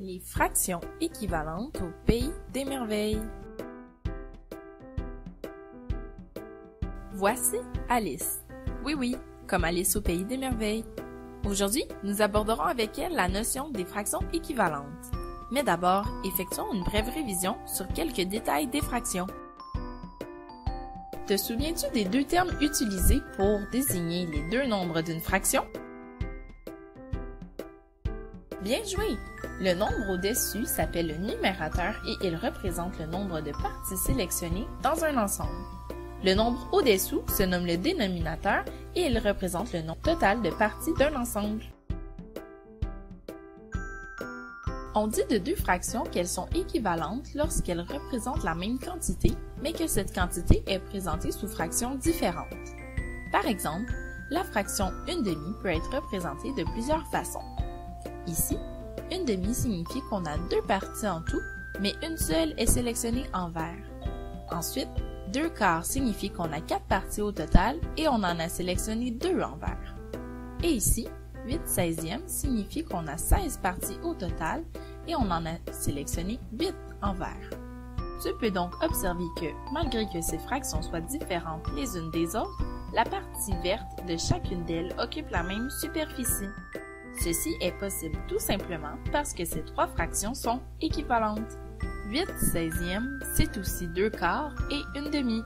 Les fractions équivalentes au pays des merveilles. Voici Alice. Oui, comme Alice au pays des merveilles. Aujourd'hui, nous aborderons avec elle la notion des fractions équivalentes. Mais d'abord, effectuons une brève révision sur quelques détails des fractions. Te souviens-tu des deux termes utilisés pour désigner les deux nombres d'une fraction? Bien joué! Le nombre au-dessus s'appelle le numérateur et il représente le nombre de parties sélectionnées dans un ensemble. Le nombre au-dessous se nomme le dénominateur et il représente le nombre total de parties d'un ensemble. On dit de deux fractions qu'elles sont équivalentes lorsqu'elles représentent la même quantité, mais que cette quantité est présentée sous fractions différentes. Par exemple, la fraction 1/2 peut être représentée de plusieurs façons. Ici, 1/2 signifie qu'on a deux parties en tout, mais une seule est sélectionnée en vert. Ensuite, 2/4 signifie qu'on a 4 parties au total et on en a sélectionné 2 en vert. Et ici, 8/16 signifie qu'on a 16 parties au total et on en a sélectionné 8 en vert. Tu peux donc observer que, malgré que ces fractions soient différentes les unes des autres, la partie verte de chacune d'elles occupe la même superficie. Ceci est possible tout simplement parce que ces trois fractions sont équivalentes. 8/16, c'est aussi 2/4 et 1/2.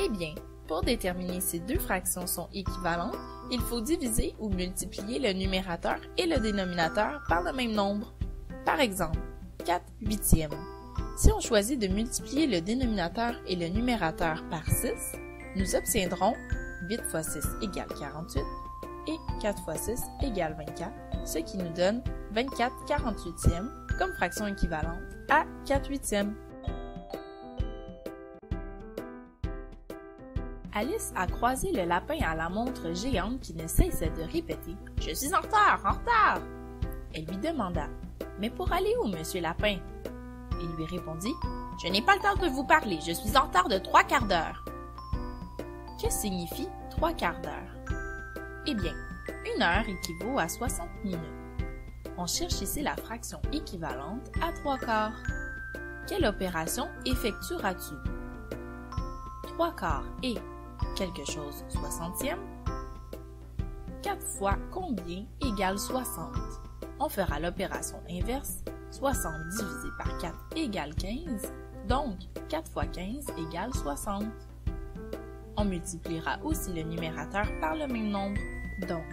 Eh bien, pour déterminer si deux fractions sont équivalentes, il faut diviser ou multiplier le numérateur et le dénominateur par le même nombre. Par exemple, 4/8. Si on choisit de multiplier le dénominateur et le numérateur par 6, nous obtiendrons 8 fois 6 égale 48 et 4 fois 6 égale 24, ce qui nous donne 24/48 comme fraction équivalente à 4/8. Alice a croisé le lapin à la montre géante qui ne cessait de répéter « Je suis en retard, en retard !» Elle lui demanda « Mais pour aller où, monsieur Lapin ?» Il lui répondit « Je n'ai pas le temps de vous parler, je suis en retard de 3/4 d'heure. » Que signifie 3/4 d'heure? Eh bien, 1 heure équivaut à 60 minutes. On cherche ici la fraction équivalente à 3/4. Quelle opération effectueras-tu? 3/4 et quelque chose 60e. 4 fois combien égale 60? On fera l'opération inverse. 60 divisé par 4 égale 15. Donc, 4 fois 15 égale 60. On multipliera aussi le numérateur par le même nombre. Donc,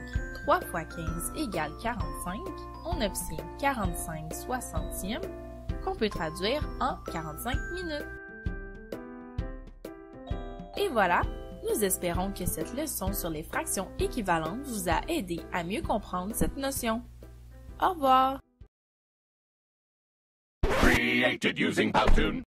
3 fois 15 égale 45. On obtient 45/60 qu'on peut traduire en 45 minutes. Et voilà, nous espérons que cette leçon sur les fractions équivalentes vous a aidé à mieux comprendre cette notion. Au revoir! Created using Powtoon.